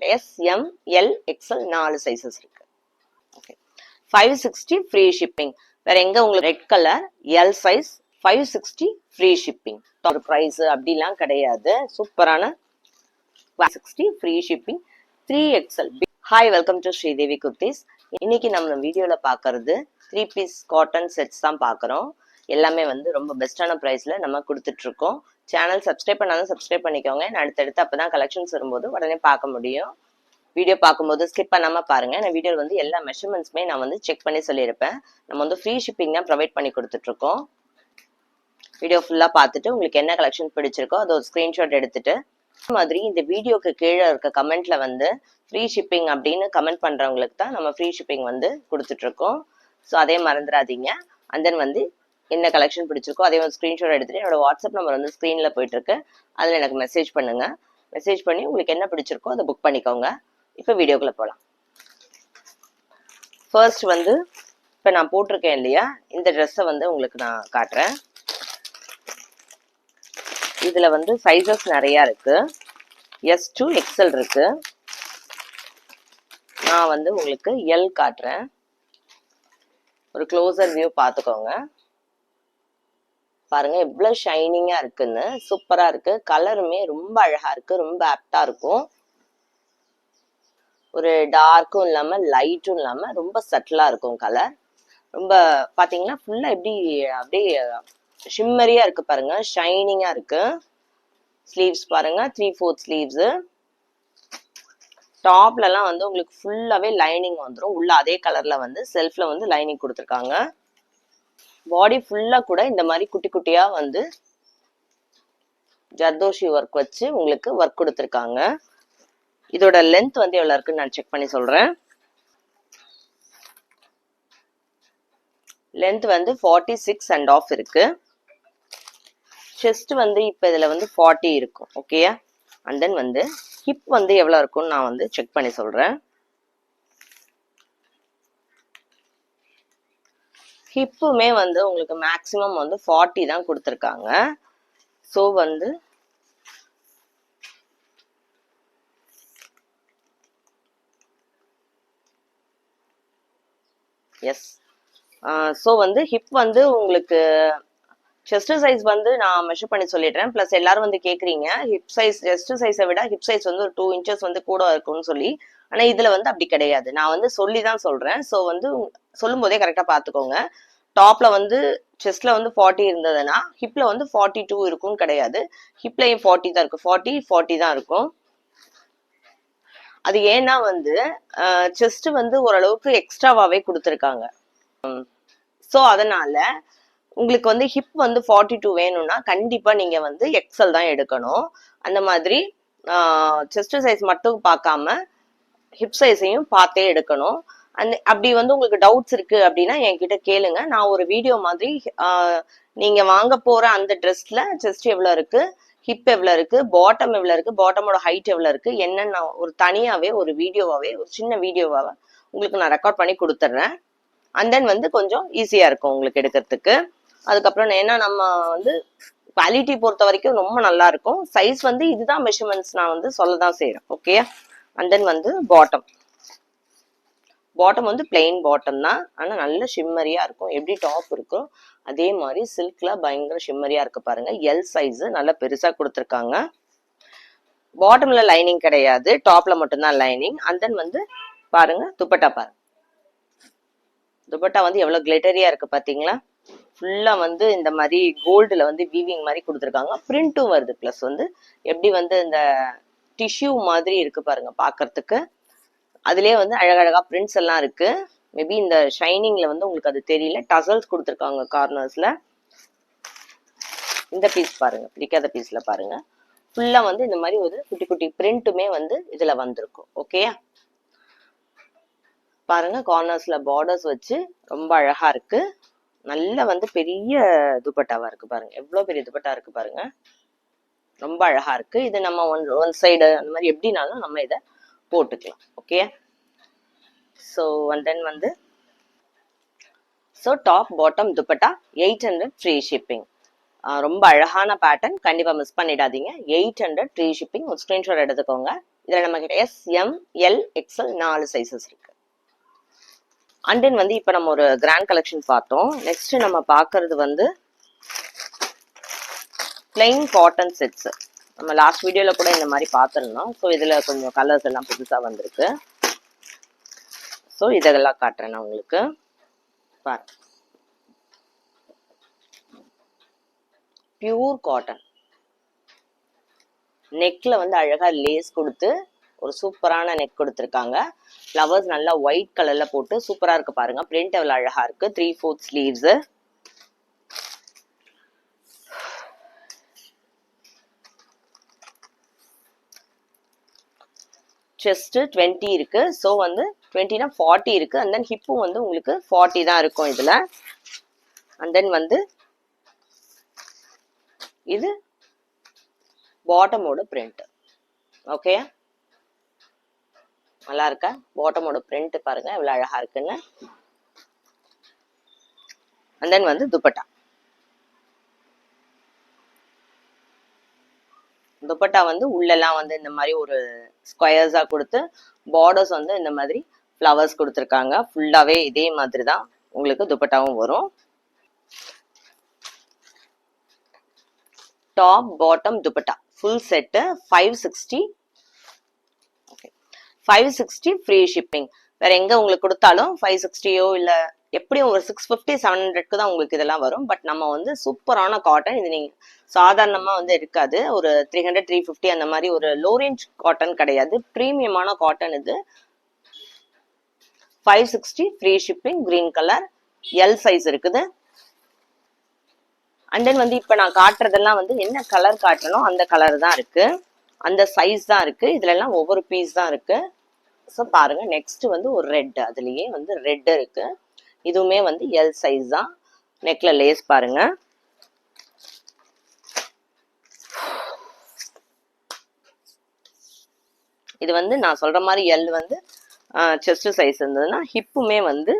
என்கிட்ட S, M, L, XL 4 sizes இருக்கு. Okay, 560 free shipping. வேற எங்க உங்களுக்கு red colour L size 560 free shipping. ஒரு ப்ரைஸ் அப்படிலாம் கிடையாது. சூப்பரான 560 free shipping 3XL. Hi, welcome to Sridevi kurtis. இன்னைக்கு நம்ம வீடியோல பாக்குறது 3 பீஸ் காட்டன் செட்ஸ் தான் பாக்குறோம். எல்லாமே வந்து ரொம்ப பெஸ்டான பிரைஸ்ல நம்ம கொடுத்துட்டு இருக்கோம். சேனல் சப்ஸ்கிரைப் பண்ணாலும் சப்ஸ்கிரைப் பண்ணிக்கோங்க. அடுத்தடுத்து அப்பதான் கலெக்ஷன்ஸ் வரும்போது உடனே பார்க்க முடியும். வீடியோ பார்க்கும்போது ஸ்கிப் பண்ணாம பாருங்க. நான் வீடியோவில் வந்து எல்லா மெஷர்மெண்ட்ஸுமே நான் வந்து செக் பண்ணி சொல்லியிருப்பேன். நம்ம வந்து ஃப்ரீ ஷிப்பிங் தான் ப்ரொவைட் பண்ணி கொடுத்துட்டு இருக்கோம். வீடியோ ஃபுல்லா பார்த்துட்டு உங்களுக்கு என்ன கலெக்ஷன் பிடிச்சிருக்கோ அதை ஒரு ஸ்கிரீன்ஷாட் எடுத்துட்டு மாதிரி இந்த வீடியோக்கு கீழே இருக்க கமெண்ட்ல வந்து ஃப்ரீ ஷிப்பிங் அப்படின்னு கமெண்ட் பண்றவங்களுக்கு தான் நம்ம ஃப்ரீ ஷிப்பிங் வந்து கொடுத்துட்டு இருக்கோம். ஸோ அதே மறந்துடாதீங்க. அண்ட் தென் வந்து என்ன கலெக்ஷன் பிடிச்சிருக்கோ அதே ஒரு ஸ்கிரீன்ஷாட் எடுத்துட்டு என்னோட வாட்ஸ்அப் நம்பர் வந்து ஸ்க்ரீன்ல போயிட்டு இருக்கு. அதில் எனக்கு மெசேஜ் பண்ணுங்க. மெசேஜ் பண்ணி உங்களுக்கு என்ன பிடிச்சிருக்கோ அதை புக் பண்ணிக்கோங்க. இப்போ வீடியோக்குள்ள போகலாம். ஃபர்ஸ்ட் வந்து இப்போ நான் போட்டிருக்கேன் இல்லையா, இந்த ட்ரெஸ்ஸை வந்து உங்களுக்கு நான் காட்டுறேன். இதுல வந்து சைஸஸ் நிறைய இருக்கு. S to XL இருக்கு. நான் வந்து உங்களுக்கு L காட்டுறேன். ஒரு க்ளோசர் வியூ பார்த்துக்கோங்க. பாருங்க எவ்வளவு ஷைனிங்கா இருக்குன்னு. சூப்பரா இருக்கு. கலருமே ரொம்ப அழகா இருக்கு. ரொம்ப ஆப்டா இருக்கும். ஒரு டார்க்கும் இல்லாம லைட்டும் இல்லாம ரொம்ப சட்டிலா இருக்கும் கலர். ரொம்ப பாத்தீங்கன்னா ஃபுல்லா எப்படி அப்படியே ஷிம்மரியா இருக்கு பாருங்க. ஷைனிங்கா இருக்கு. ஸ்லீவ்ஸ் பாருங்க 3/4 ஸ்லீவ்ஸ். டாப்ல எல்லாம் வந்து உங்களுக்கு ஃபுல்லாவே லைனிங் வந்துடும். உள்ள அதே கலர்ல வந்து செல்ஃப்ல வந்து லைனிங் கொடுத்துருக்காங்க. பாடி ஃபுல்லா கூட இந்த மாதிரி குட்டி குட்டியா வந்து ஜர்தோஷி ஒர்க் வச்சு உங்களுக்கு ஒர்க் கொடுத்துருக்காங்க. இதோட லென்த் வந்து எவ்வளவு இருக்குன்னு நான் செக் பண்ணி சொல்றேன். லென்த் வந்து 46.5 இருக்கு. செஸ்ட் வந்து இப்ப இதுல வந்து 40 இருக்கும். ஓகேயா? அண்ட் தென் வந்து ஹிப் வந்து எவ்வளவு இருக்கும்னு நான் வந்து செக் பண்ணி சொல்றேன். ஹிப்புமே வந்து உங்களுக்கு மேக்சிமம் வந்து 40 தான் கொடுத்துருக்காங்க. ஸோ வந்து எஸ். ஸோ வந்து ஹிப் வந்து உங்களுக்கு செஸ்ட் சைஸ் வந்து நான் மெஷர் பண்ணி சொல்லிடுறேன். பிளஸ் எல்லாரும் வந்து கேக்குறீங்க ஹிப் சைஸ் செஸ்ட் சைஸை விட ஹிப் சைஸ் வந்து ஒரு 2 இன்ச்சஸ் வந்து கூட இருக்கும்னு சொல்லி. ஆனா இதுல வந்து அப்படி கிடையாது. நான் வந்து சொல்லி தான் சொல்றேன். ஸோ வந்து சொல்லும் போதே கரெக்டா பாத்துக்கோங்க. டாப்ல வந்து செஸ்ட்ல வந்து 40 இருந்ததுன்னா ஹிப்ல வந்து 42 இருக்கும்னு கிடையாது. ஹிப்லயும் 40 தான் இருக்கும். 40 தான் இருக்கும். அது ஏன்னா வந்து செஸ்ட் வந்து ஓரளவுக்கு எக்ஸ்ட்ராவாவே கொடுத்துருக்காங்க. ஸோ அதனால உங்களுக்கு வந்து ஹிப் வந்து 42 வேணும்னா கண்டிப்பா நீங்க வந்து XL தான் எடுக்கணும். அந்த மாதிரி செஸ்ட் சைஸ் மட்டும் பார்க்காம ஹிப் சைஸையும் பார்த்தே எடுக்கணும். அப்படி வந்து உங்களுக்கு டவுட்ஸ் இருக்கு அப்படின்னா என்கிட்ட கேளுங்க. நான் ஒரு வீடியோ மாதிரி நீங்க வாங்க போற அந்த ட்ரெஸ்ல செஸ்ட் எவ்வளவு இருக்கு, ஹிப் எவ்வளவு இருக்கு, பாட்டம் எவ்வளவு இருக்கு, பாட்டமோட ஹைட் எவ்வளவு இருக்கு என்னன்னு நான் ஒரு தனியாவே ஒரு வீடியோவாவே ஒரு சின்ன வீடியோவாவே உங்களுக்கு நான் ரெக்கார்ட் பண்ணி கொடுத்துட்றேன். அண்ட் தென் வந்து கொஞ்சம் ஈஸியா இருக்கும் உங்களுக்கு எடுக்கிறதுக்கு. அதுக்கப்புறம் ஏன்னா நம்ம வந்து குவாலிட்டி பொறுத்த வரைக்கும் ரொம்ப நல்லா இருக்கும். சைஸ் வந்து இதுதான் மெஷர்மெண்ட்ஸ் நான் வந்து சொல்லதான் செய்யறேன். ஓகே. அண்ட் தென் வந்து பாட்டம் வந்து பிளெயின் பாட்டம் தான். ஆனா நல்ல ஷிம்மரியா இருக்கும். எப்படி டாப் இருக்கும் அதே மாதிரி சில்க்ல பயங்கர ஷிம்மரியா இருக்கு பாருங்க. எல் சைஸ் நல்லா பெருசா கொடுத்துருக்காங்க. பாட்டம்ல லைனிங் கிடையாது. டாப்ல மட்டும்தான் லைனிங். அண்ட் தென் வந்து பாருங்க துப்பட்டா பாருங்க. துப்பட்டா வந்து எவ்வளவு கிளிட்டரியா இருக்கு பாத்தீங்களா? ஃபுல்லா வந்து இந்த மாதிரி கோல்டுல வந்து வீவிங் மாதிரி கொடுத்துருக்காங்க. பிரிண்டும் வருது. பிளஸ் வந்து எப்படி வந்து இந்த டிஷ்யூ மாதிரி இருக்கு பாருங்க பாக்குறதுக்கு. அதுலயே வந்து அழகழகா பிரிண்ட்ஸ் எல்லாம் இருக்கு. மேபி இந்த ஷைனிங்ல வந்து உங்களுக்கு அது தெரியல. டசல்ஸ் கொடுத்துருக்காங்க கார்னர்ஸ்ல. இந்த பீஸ் பாருங்க, பிடிக்காத பீஸ்ல பாருங்க. ஃபுல்லா வந்து இந்த மாதிரி ஒரு குட்டி குட்டி பிரிண்ட்டுமே வந்து இதுல வந்திருக்கும். ஓகேயா? பாருங்க கார்னர்ஸ்ல பார்டர்ஸ் வச்சு ரொம்ப அழகா இருக்கு. நல்ல வந்து பெரிய துப்பட்டாவா இருக்கு பாருங்க. எவ்வளவு பெரிய துப்பட்டா இருக்கு பாருங்க. ரொம்ப அழகா இருக்கு. இது நம்ம ஒன் சைடு அந்த மாதிரி எப்படினாலும் நம்ம இதை போட்டுக்கலாம். ஓகே. ஸோ அண்ட் தென் வந்து top bottom dupatta 800 free shipping. ரொம்ப அழகான பேட்டர்ன். கண்டிப்பா மிஸ் பண்ணிடாதீங்க. 800 ஃப்ரீ ஷிப்பிங். ஒரு ஸ்கிரீன்ஷாட் எடுத்துக்கோங்க. இதுல நம்ம கிட்ட S, M, L, XL 4 sizes இருக்கு. அண்ட் தென் வந்து இப்ப நம்ம ஒரு கிராண்ட் கலெக்ஷன் பார்த்தோம். நெக்ஸ்ட் நம்ம பார்க்கறது வந்து பிளைன் காட்டன் செட்ஸ். நம்ம லாஸ்ட் வீடியோல கூட இந்த மாதிரி பார்த்துருந்தோம். ஸோ இதுல கொஞ்சம் கலர்ஸ் எல்லாம் புதுசா வந்திருக்கு. ஸோ இதெல்லாம் காட்டுறேன் நான் உங்களுக்கு. பாருங்க, பியூர் காட்டன். நெக்ல வந்து அழகா லேஸ் கொடுத்து ஒரு சூப்பரான நெக் கொடுத்துருக்காங்க. ஃப்ளவர்ஸ் நல்லா ஒயிட் கலர்ல போட்டு சூப்பரா இருக்கு பாருங்க. பிரிண்ட் எவ்வளவு அழகா இருக்கு. 3/4 ஸ்லீவ்ஸ். செஸ்ட் 20 இருக்கு. ஸோ வந்து 20னா 40 இருக்கு. அண்ட் தென் ஹிப்பும் வந்து உங்களுக்கு 40 தான் இருக்கும் இதுல. அண்ட் தென் வந்து இது பாட்டமோட பிரிண்ட். ஓகே, நல்லா இருக்கா? பாட்டமோட பிரிண்ட் பாருங்க எவ்வளவு அழகா இருக்குன்னு. அண்ட் தென் வந்து துப்பட்டா. துப்பட்டா வந்து உள்ளெல்லாம் வந்து இந்த மாதிரி ஒரு ஸ்கொயர்ஸா கொடுத்து பார்டர்ஸ் வந்து இந்த மாதிரி ஃப்ளவர்ஸ் கொடுத்துருக்காங்க. ஃபுல்லாவே இதே மாதிரி தான் உங்களுக்கு துப்பட்டாவும் வரும். Top bottom dupatta full set 560. Okay, 560 free shipping. வேற எங்க உங்களுக்கு கொடுத்தாலும் 560யோ இல்ல எப்படியும் ஒரு 650 700க்கு தான் உங்களுக்கு இதெல்லாம் வரும். பட் நம்ம வந்து சூப்பரான காட்டன் இது. நீங்க சாதாரணமா வந்து இருக்காது. ஒரு 300 350 அந்த மாதிரி ஒரு லோ ரேஞ்ச் காட்டன் கிடையாது. பிரீமியமான காட்டன் இது. 560 free shipping. Green colour, L size இருக்குது. அண்ட் தென் வந்து இப்ப நான் காட்டுறதெல்லாம் வந்து என்ன கலர் காட்டணும் அந்த கலர் தான் இருக்கு, அந்த சைஸ் தான் இருக்கு. இதுல எல்லாம் ஒவ்வொரு பீஸ் தான் இருக்கு. ஸோ பாருங்க, நெக்ஸ்ட் வந்து ஒரு ரெட். அதுலயே வந்து ரெட் இருக்கு. இதுவுமே வந்து எல் சைஸ் தான். நெக்ல லேஸ் பாருங்க. இது வந்து நான் சொல்ற மாதிரி எல் வந்து செஸ்ட் சைஸ் இருந்ததுன்னா ஹிப்புமே வந்து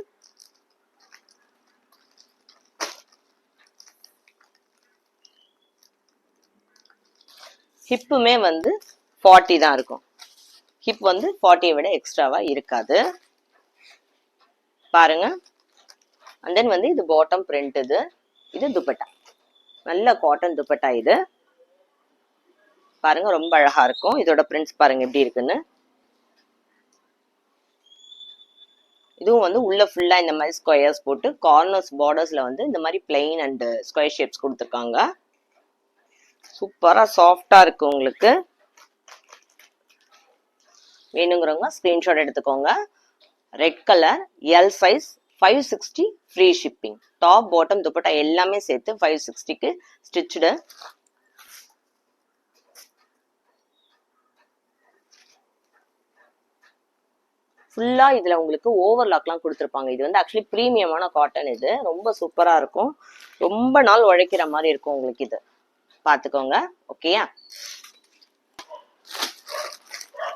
ஹிப்புமே வந்து 40 தான் இருக்கும். ஹிப் வந்து 40 விட எக்ஸ்ட்ராவா இருக்காது பாருங்க. அண்ட் தென் வந்து இது பாட்டம் பிரிண்ட். இது துப்பட்டா, நல்ல காட்டன் துப்பட்டா இது பாருங்க. ரொம்ப அழகா இருக்கும். இதோட பிரிண்ட்ஸ் பாருங்க எப்படி இருக்குன்னு. இதுவும் வந்து உள்ள ஃபுல்லா இந்த மாதிரி ஸ்கொயர்ஸ் போட்டு கார்னர்ஸ் பார்டர்ஸ்ல வந்து இந்த மாதிரி பிளைன் அண்ட் ஸ்கொயர் ஷேப்ஸ் கொடுத்துருக்காங்க. சூப்பரா சாஃப்டா இருக்கு. உங்களுக்கு வேணுங்கிறவங்க ஸ்கிரீன்ஷாட் எடுத்துக்கோங்க. Red colour, L size, 560 free shipping. Top bottom dupatta எல்லாமே சேர்த்து 560க்கு ஸ்டிச்சுடு. ஃபுல்லா இதுல உங்களுக்கு ஓவர்லாக்லாம் கொடுத்துருப்பாங்க. இது வந்து ஆக்சுவலி பிரீமியமான காட்டன். இது ரொம்ப சூப்பரா இருக்கும். ரொம்ப நாள் உழைக்கிற மாதிரி இருக்கும் உங்களுக்கு. இது பாத்துக்கோங்க. ஓகேயா?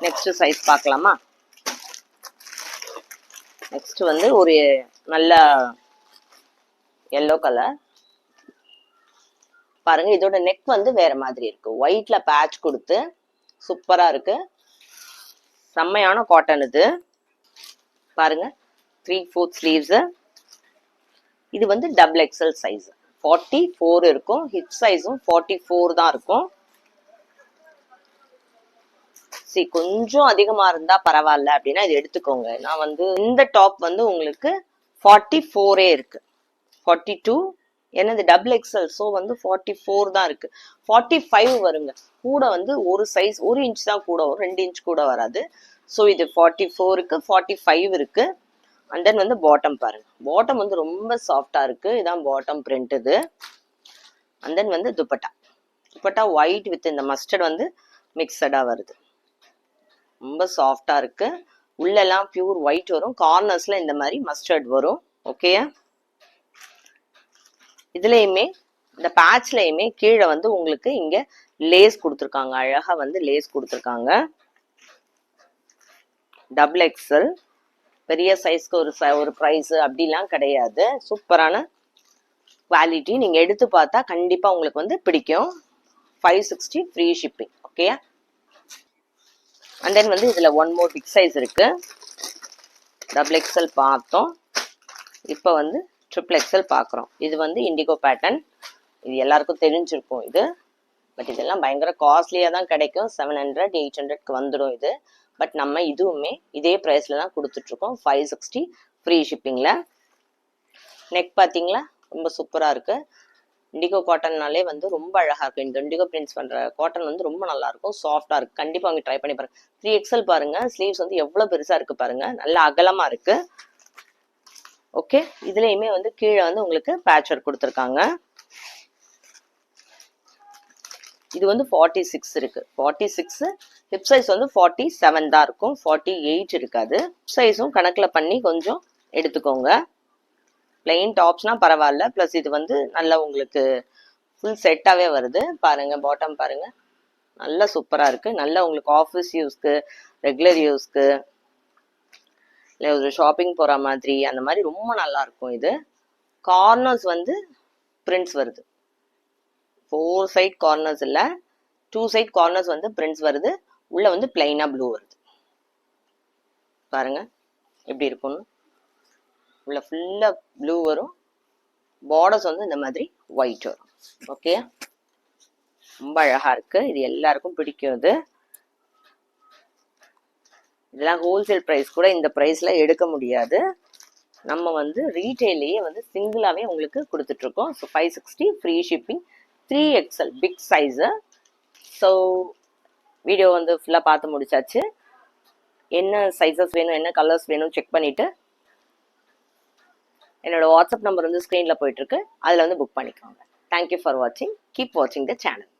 நெக்ஸ்ட் சைஸ் பார்க்கலாமா? நெக்ஸ்ட் வந்து ஒரு நல்ல எல்லோ கலர் பாருங்க. இதோட நெக் வந்து வேற மாதிரி இருக்கு. ஒயிட்ல பேட்ச் கொடுத்து சூப்பரா இருக்கு. செம்மையான காட்டன் இது பாருங்க. 3/4 ஸ்லீவ்ஸ். இது வந்து டபுள் எக்ஸ்எல் சைஸ் 44 இருக்கும். ஹிப் சைஸும் 44 தான் இருக்கும். சரி, கொஞ்சம் அதிகமா இருந்தா பரவாயில்ல அப்படின்னா இது எடுத்துக்கோங்க. நான் வந்து இந்த டாப் வந்து உங்களுக்கு 44 இருக்கு. 42 ஏன்னா இது டபுள் எக்ஸ்எல். ஸோ வந்து 44 தான் இருக்கு. 45 வருங்க. கூட வந்து ஒரு சைஸ் 1 இன்ச் தான் கூட வரும், 2 இன்ச் கூட வராது. ஸோ இது 44க்கு 45 இருக்கு. அண்ட் தென் வந்து பாட்டம் பாருங்க. பாட்டம் வந்து ரொம்ப சாஃப்டா இருக்கு. இதான் பாட்டம் பிரிண்ட் இது. அண்ட் தென் வந்து துப்பட்டா. துப்பட்டா ஒயிட் வித் இந்த மஸ்டர்ட் வந்து மிக்சடா வருது. ரொம்ப சாஃப்டா இருக்கு. உள்ளெல்லாம் பியூர் ஒயிட் வரும். கார்னர்ஸ்ல இந்த மாதிரி மஸ்டர்ட் வரும். ஓகேயா? இதுலயுமே இந்த பேட்ச்லயுமே கீழே வந்து உங்களுக்கு இங்க லேஸ் கொடுத்துருக்காங்க. அழகா வந்து லேஸ் கொடுத்துருக்காங்க. Double XL. பெரிய சைஸ்க்கு ஒரு ப்ரைஸ் அப்படிலாம் கிடையாது. சூப்பரான குவாலிட்டி. நீங்க எடுத்து பார்த்தா கண்டிப்பா உங்களுக்கு வந்து பிடிக்கும். 560 ஃப்ரீ ஷிப்பிங். ஓகேயா? அண்ட் தென் வந்து இதில் ஒன் மோர் பிக் சைஸ் இருக்குது. டபுள் எக்ஸல் பார்த்தோம், இப்போ வந்து ட்ரிபிள் எக்ஸல் பார்க்குறோம். இது வந்து இண்டிகோ பேட்டர்ன், இது எல்லாருக்கும் தெரிஞ்சிருக்கும் இது. பட் இதெல்லாம் பயங்கர காஸ்ட்லியாக தான் கிடைக்கும். 700 800க்கு வந்துடும் இது. பட் நம்ம இதுவுமே இதே ப்ரைஸில் தான் கொடுத்துட்ருக்கோம். 560 ஃப்ரீ ஷிப்பிங்கில். நெக் பார்த்தீங்களா, ரொம்ப சூப்பராக இருக்குது. இண்டிகோ காட்டன்னாலே வந்து ரொம்ப அழகாக இருக்கும். இந்த இண்டிகோ பிரிண்ட்ஸ் பண்ணுற காட்டன் வந்து ரொம்ப நல்லாயிருக்கும், சாஃப்டாக இருக்குது. கண்டிப்பாக அவங்க ட்ரை பண்ணி பாருங்கள். 3XL பாருங்கள், ஸ்லீவ்ஸ் வந்து எவ்வளோ பெருசாக இருக்குது பாருங்கள், நல்லா அகலமாக இருக்குது. ஓகே, இதுலேயுமே வந்து கீழே வந்து உங்களுக்கு பேட்ச் ஒர்க் கொடுத்துருக்காங்க. இது வந்து 46 இருக்கு. 46 ஹிப் சைஸ் வந்து 47 தான் இருக்கும், 48 இருக்காது. ஹிப் சைஸும் கணக்கில் பண்ணி கொஞ்சம் எடுத்துக்கோங்க. பிளெயின் டாப்ஸ்னா பரவாயில்ல, ப்ளஸ் இது வந்து நல்லா உங்களுக்கு ஃபுல் செட்டாகவே வருது. பாருங்க, பாட்டம் பாருங்க, நல்லா சூப்பராக இருக்கு. நல்லா உங்களுக்கு ஆஃபீஸ் யூஸ்க்கு, ரெகுலர் யூஸ்க்கு, இல்லை ஒரு ஷாப்பிங் போகிற மாதிரி அந்த மாதிரி ரொம்ப நல்லா இருக்கும். இது கார்னர்ஸ் வந்து பிரிண்ட்ஸ் வருது. 4 சைட் கார்னர்ஸ் இல்லை, 2 சைட் கார்னர்ஸ் வந்து பிரிண்ட்ஸ் வருது. உள்ள வந்து பிளைனா ப்ளூ வருது. பாருங்க எப்படி இருக்கும்னு. உள்ள ஃபுல்லா ப்ளூ வரும், பார்டர்ஸ் வந்து இந்த மாதிரி ஒயிட் வரும். ஓகே, ரொம்ப அழகா இருக்கு. இது எல்லாருக்கும் பிடிக்கும். இது இதெல்லாம் ஹோல்சேல் ப்ரைஸ் கூட இந்த ப்ரைஸ்ல எடுக்க முடியாது. நம்ம வந்து ரீட்டைலையே வந்து சிங்கிளாவே உங்களுக்கு கொடுத்துட்ருக்கோம். So 560 free shipping, 3XL big size. So video வந்து ஃபுல்லாக பார்த்து முடிச்சாச்சு. என்ன சைஸஸ் வேணும், என்ன கலர்ஸ் வேணும் செக் பண்ணிவிட்டு என்னோட வாட்ஸ்அப் நம்பர் வந்து ஸ்க்ரீனில் போயிட்டுருக்கு, அதில் வந்து புக் பண்ணிக்கோங்க. தேங்க்யூ ஃபார் வாட்சிங். கீப் வாட்சிங் த சேனல்.